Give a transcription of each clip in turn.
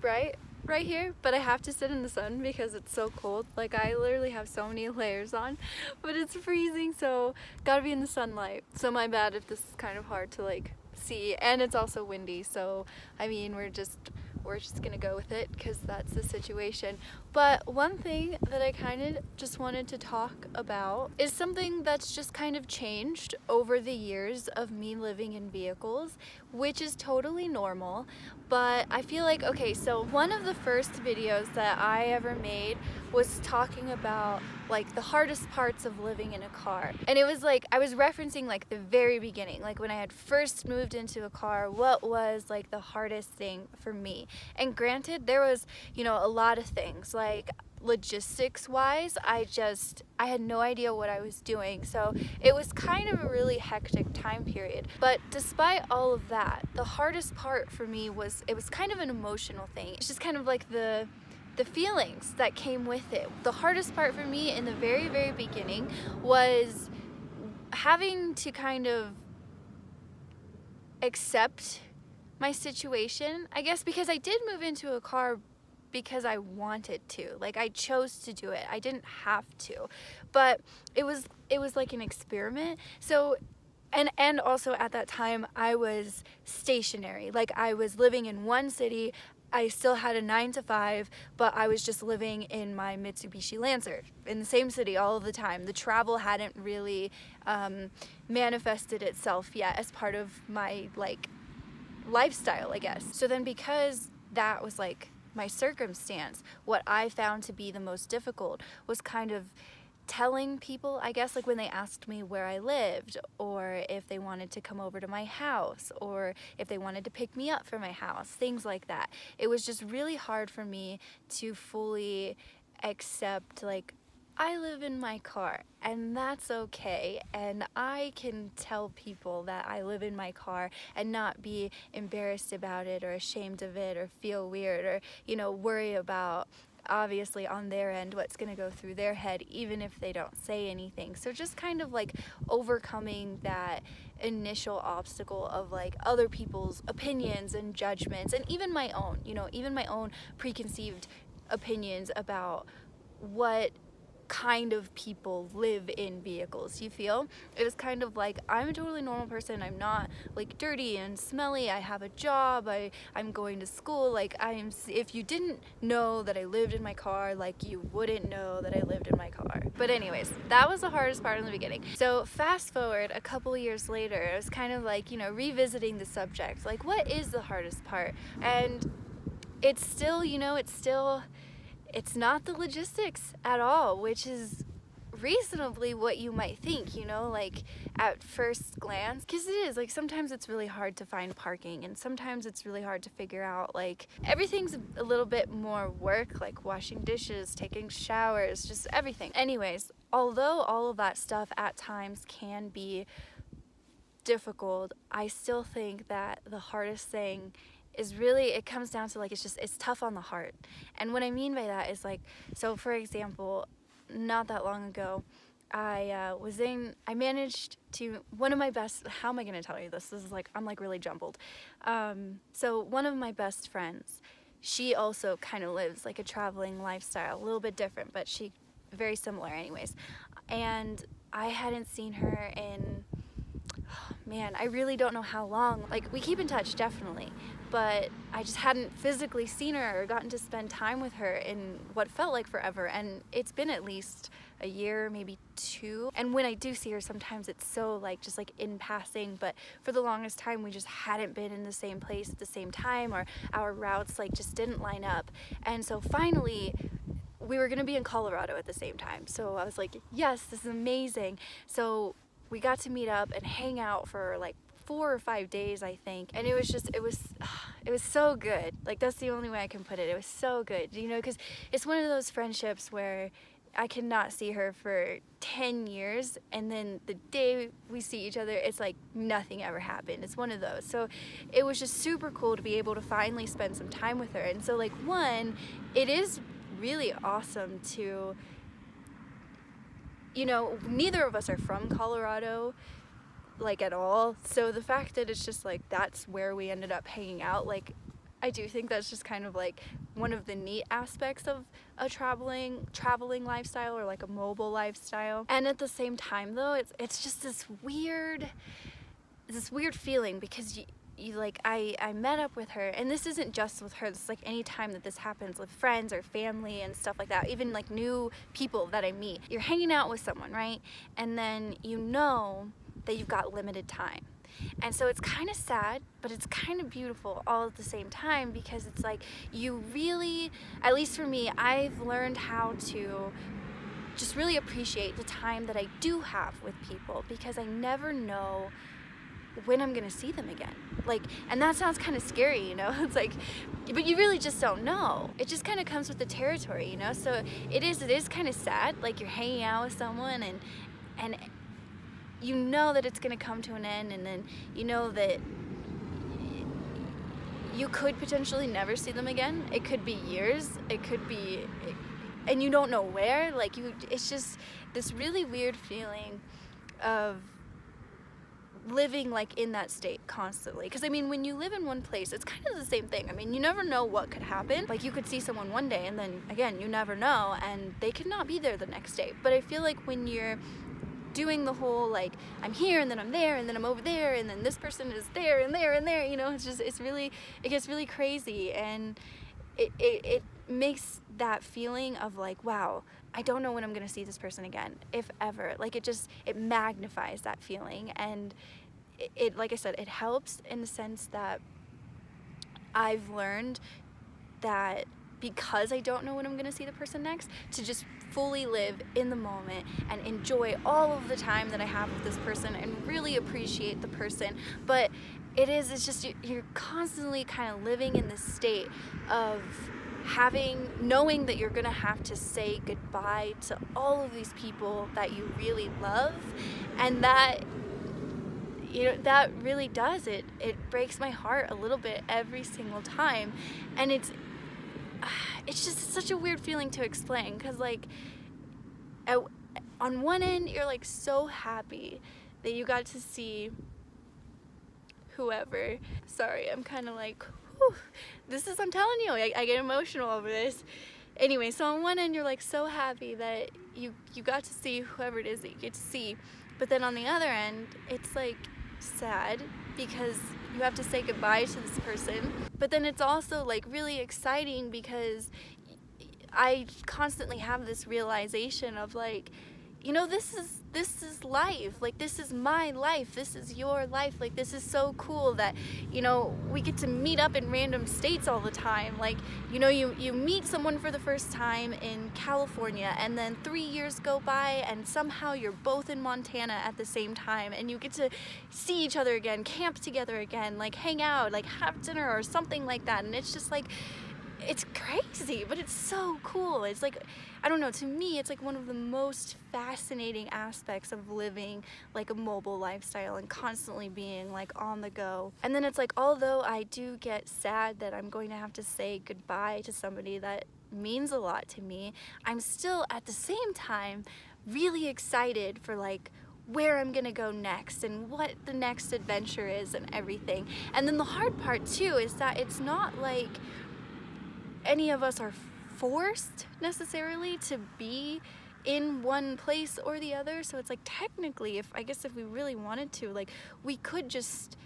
bright right here, but I have to sit in the sun because it's so cold. Like, I literally have so many layers on, but it's freezing, so gotta be in the sunlight. So my bad if this is kind of hard to like see, and it's also windy, so I mean we're just gonna go with it because that's the situation. But one thing that I kind of just wanted to talk about is something that's just kind of changed over the years of me living in vehicles, which is totally normal. But I feel like, okay, so one of the first videos that I ever made was talking about like the hardest parts of living in a car. And it was like, I was referencing like the very beginning, like when I had first moved into a car, what was like the hardest thing for me. And granted, there was, you know, a lot of things, like logistics wise, I had no idea what I was doing, so it was kind of a really hectic time period. But despite all of that, the hardest part for me was, it was kind of an emotional thing. It's just kind of like the feelings that came with it. The hardest part for me in the very, very beginning was having to kind of accept my situation, I guess, because I did move into a car because I wanted to. Like, I chose to do it. I didn't have to. But it was like an experiment. So and also at that time I was stationary. Like, I was living in one city. I still had a 9-to-5, but I was just living in my Mitsubishi Lancer in the same city all of the time. The travel hadn't really manifested itself yet as part of my like lifestyle, I guess. So then, because that was like my circumstance, what I found to be the most difficult was kind of telling people, I guess, like when they asked me where I lived, or if they wanted to come over to my house, or if they wanted to pick me up from my house, things like that. It was just really hard for me to fully accept, like, I live in my car, and that's okay, and I can tell people that I live in my car and not be embarrassed about it or ashamed of it or feel weird or, you know, worry about, obviously on their end, what's going to go through their head even if they don't say anything. So just kind of like overcoming that initial obstacle of like other people's opinions and judgments, and even my own, you know, even my own preconceived opinions about what kind of people live in vehicles, you feel? It was kind of like, I'm a totally normal person. I'm not like dirty and smelly. I have a job. I'm going to school. Like, if you didn't know that I lived in my car, like, you wouldn't know that I lived in my car. But anyways, that was the hardest part in the beginning. So fast forward a couple years later, it was kind of like, you know, revisiting the subject. Like, what is the hardest part? And it's still, you know, it's not the logistics at all, which is reasonably what you might think, you know, like at first glance, because it is, like, sometimes it's really hard to find parking, and sometimes it's really hard to figure out, like, everything's a little bit more work, like washing dishes, taking showers, just everything. Anyways, although all of that stuff at times can be difficult, I still think that the hardest thing is really, it comes down to like, it's tough on the heart. And what I mean by that is, like, so for example, not that long ago, I managed to, one of my best, how am I going to tell you this? This is like, I'm like really jumbled. So one of my best friends, she also kind of lives like a traveling lifestyle, a little bit different, but she very similar anyways. And I hadn't seen her in, man, I really don't know how long. Like, we keep in touch, definitely, but I just hadn't physically seen her or gotten to spend time with her in what felt like forever. And it's been at least a year, maybe 2. And when I do see her, sometimes it's so like, just like in passing, but for the longest time, we just hadn't been in the same place at the same time, or our routes like just didn't line up. And so finally, we were gonna be in Colorado at the same time. So I was like, yes, this is amazing. So we got to meet up and hang out for like 4 or 5 days, I think. And it was so good. Like, that's the only way I can put it. It was so good, you know, because it's one of those friendships where I cannot see her for 10 years, and then the day we see each other, it's like nothing ever happened. It's one of those. So it was just super cool to be able to finally spend some time with her. And so, like, one, it is really awesome to, you know, neither of us are from Colorado, like, at all. So the fact that it's just like, that's where we ended up hanging out, like, I do think that's just kind of like one of the neat aspects of a traveling lifestyle, or like a mobile lifestyle. And at the same time though, it's just this weird feeling, because you like, I met up with her, and this isn't just with her, this is like any time that this happens with friends or family and stuff like that, even like new people that I meet. You're hanging out with someone, right? And then you know that you've got limited time. And so it's kind of sad, but it's kind of beautiful all at the same time, because it's like you really, at least for me, I've learned how to just really appreciate the time that I do have with people, because I never know when I'm gonna see them again. Like, and that sounds kind of scary, you know? It's like, but you really just don't know. It just kind of comes with the territory, you know? So it is kind of sad, like you're hanging out with someone and you know that it's gonna come to an end, and then you know that you could potentially never see them again. It could be years, it could be, and you don't know where. Like, it's just this really weird feeling of living like in that state constantly. Because I mean, when you live in one place, it's kind of the same thing. I mean, you never know what could happen. Like, you could see someone one day, and then again, you never know, and they could not be there the next day. But I feel like when you're doing the whole like, I'm here and then I'm there and then I'm over there and then this person is there and there and there, you know, it gets really crazy, and it makes that feeling of like, wow, I don't know when I'm gonna see this person again, if ever. Like, it magnifies that feeling, and it like I said, it helps in the sense that I've learned that because I don't know when I'm gonna see the person next, to just fully live in the moment and enjoy all of the time that I have with this person and really appreciate the person. But it's just, you're constantly kind of living in this state of knowing that you're gonna have to say goodbye to all of these people that you really love, and that, you know, that really does it breaks my heart a little bit every single time. And it's just such a weird feeling to explain, because like on one end you're like so happy that you got to see whoever. Sorry, I'm kind of like, whew, I'm telling you, I get emotional over this. Anyway, so on one end you're like so happy that you got to see whoever it is that you get to see, but then on the other end it's like sad because you have to say goodbye to this person. But then it's also like really exciting, because I constantly have this realization of like, you know, this is life. Like, this is my life, this is your life. Like, this is so cool that, you know, we get to meet up in random states all the time. Like, you know, you meet someone for the first time in California, and then 3 years go by and somehow you're both in Montana at the same time, and you get to see each other again, camp together again, like hang out, like have dinner or something like that. And it's just like, it's crazy, but it's so cool. It's like, I don't know, to me it's like one of the most fascinating aspects of living like a mobile lifestyle and constantly being like on the go. And then it's like, although I do get sad that I'm going to have to say goodbye to somebody that means a lot to me, I'm still at the same time really excited for like where I'm gonna go next and what the next adventure is and everything. And then the hard part too is that it's not like any of us are forced necessarily to be in one place or the other. So it's like, technically, if we really wanted to, like, we could just,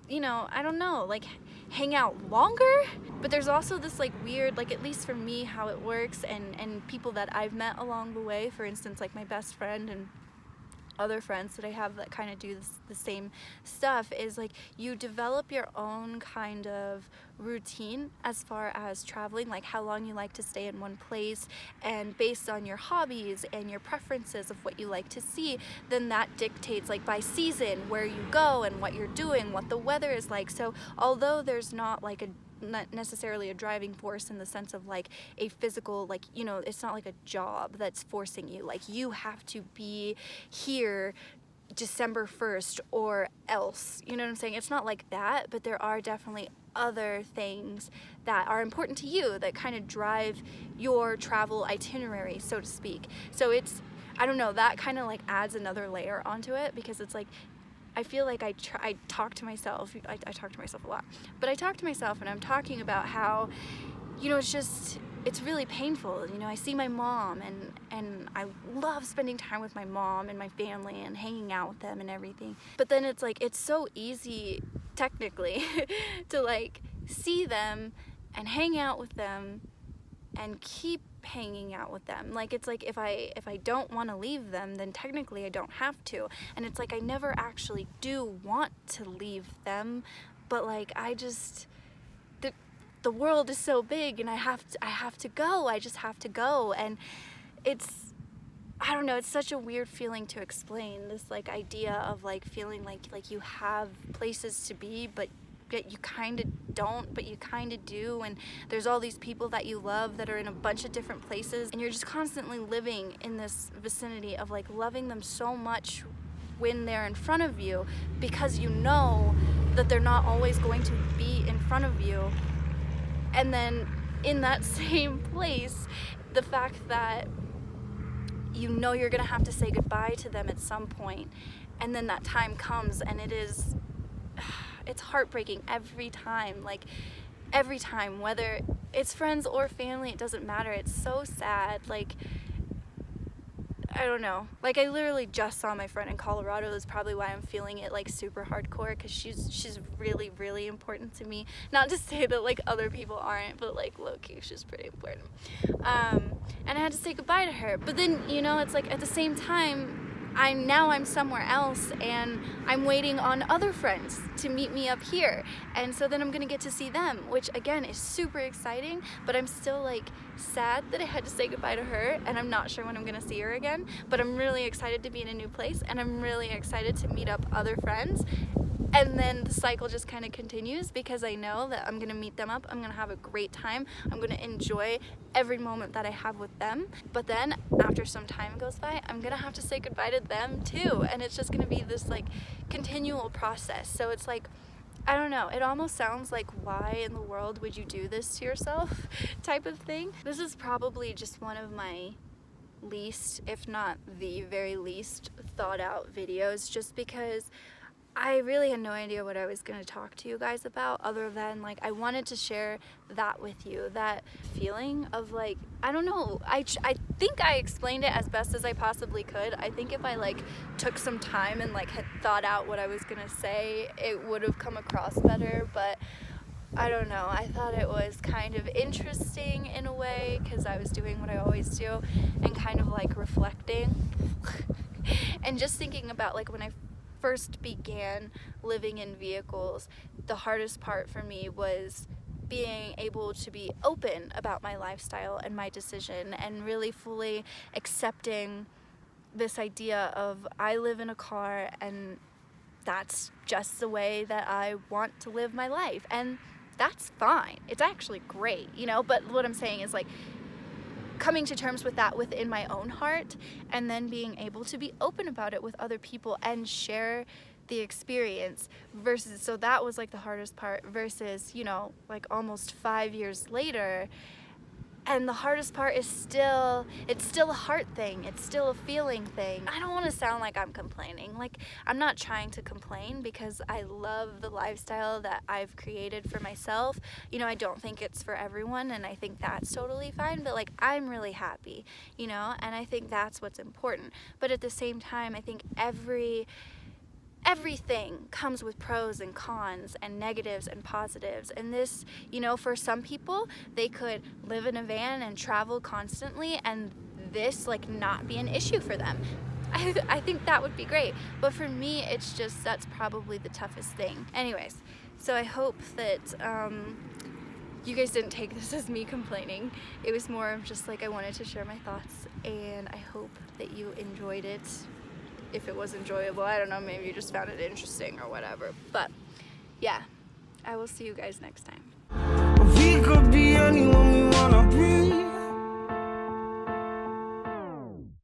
you know, I don't know, like hang out longer. But there's also this like weird, like, at least for me, how it works, and people that I've met along the way, for instance, like my best friend and other friends that I have that kind of do the same stuff, is like you develop your own kind of routine as far as traveling, like how long you like to stay in one place, and based on your hobbies and your preferences of what you like to see, then that dictates like by season where you go and what you're doing, what the weather is like. So although there's not necessarily a driving force in the sense of like a physical, like, you know, it's not like a job that's forcing you, like you have to be here December 1st or else, you know what I'm saying? It's not like that, but there are definitely other things that are important to you that kind of drive your travel itinerary, so to speak. So it's, I don't know, that kind of like adds another layer onto it, because it's like, I feel like I talk to myself. I talk to myself a lot, but I talk to myself and I'm talking about how, you know, it's really painful. You know, I see my mom and I love spending time with my mom and my family and hanging out with them and everything. But then it's like, it's so easy technically to like see them and hang out with them and keep hanging out with them. Like, it's like if I don't want to leave them, then technically I don't have to. And it's like I never actually do want to leave them, but like I just, the world is so big and I have to go. I just have to go. And it's, I don't know, it's such a weird feeling to explain, this like idea of like feeling like you have places to be, but you kind of don't, but you kind of do. And there's all these people that you love that are in a bunch of different places, and you're just constantly living in this vicinity of like loving them so much when they're in front of you, because you know that they're not always going to be in front of you. And then in that same place, the fact that you know you're gonna have to say goodbye to them at some point, and then that time comes and it's heartbreaking every time. Like, every time, whether it's friends or family, it doesn't matter. It's so sad. Like, I don't know. Like, I literally just saw my friend in Colorado. That's probably why I'm feeling it like super hardcore, because she's really, really important to me. Not to say that like other people aren't, but like low-key, she's pretty important. And I had to say goodbye to her. But then, you know, it's like at the same time, I'm somewhere else and I'm waiting on other friends to meet me up here. And so then I'm gonna get to see them, which again is super exciting, but I'm still like sad that I had to say goodbye to her, and I'm not sure when I'm gonna see her again, but I'm really excited to be in a new place, and I'm really excited to meet up other friends. And then the cycle just kind of continues, because I know that I'm gonna meet them up, I'm gonna have a great time, I'm gonna enjoy every moment that I have with them. But then after some time goes by, I'm gonna have to say goodbye to them too, and it's just gonna be this like continual process. So it's like, I don't know, it almost sounds like, why in the world would you do this to yourself type of thing. This is probably just one of my least, if not the very least, thought out videos, just because I really had no idea what I was going to talk to you guys about, other than like I wanted to share that with you, that feeling of like, I don't know, I think I explained it as best as I possibly could. I think if I like took some time and like had thought out what I was going to say, it would have come across better, but I don't know, I thought it was kind of interesting in a way, because I was doing what I always do and kind of like reflecting and just thinking about like when I first began living in vehicles, the hardest part for me was being able to be open about my lifestyle and my decision, and really fully accepting this idea of I live in a car and that's just the way that I want to live my life, and that's fine. It's actually great, you know, but what I'm saying is like coming to terms with that within my own heart, and then being able to be open about it with other people and share the experience, versus, so that was like the hardest part, versus, you know, like almost 5 years later, and the hardest part is still, it's still a heart thing, it's still a feeling thing. I don't want to sound like I'm complaining. Like, I'm not trying to complain, because I love the lifestyle that I've created for myself. You know, I don't think it's for everyone, and I think that's totally fine, but like, I'm really happy, you know, and I think that's what's important. But at the same time, I think everything comes with pros and cons and negatives and positives. And this, you know, for some people, they could live in a van and travel constantly and this like not be an issue for them. I think that would be great. But for me, it's just, that's probably the toughest thing. Anyways, so I hope that you guys didn't take this as me complaining. It was more of just like I wanted to share my thoughts, and I hope that you enjoyed it. If it was enjoyable, I don't know, maybe you just found it interesting or whatever. But yeah, I will see you guys next time. We could be anyone we wanna be.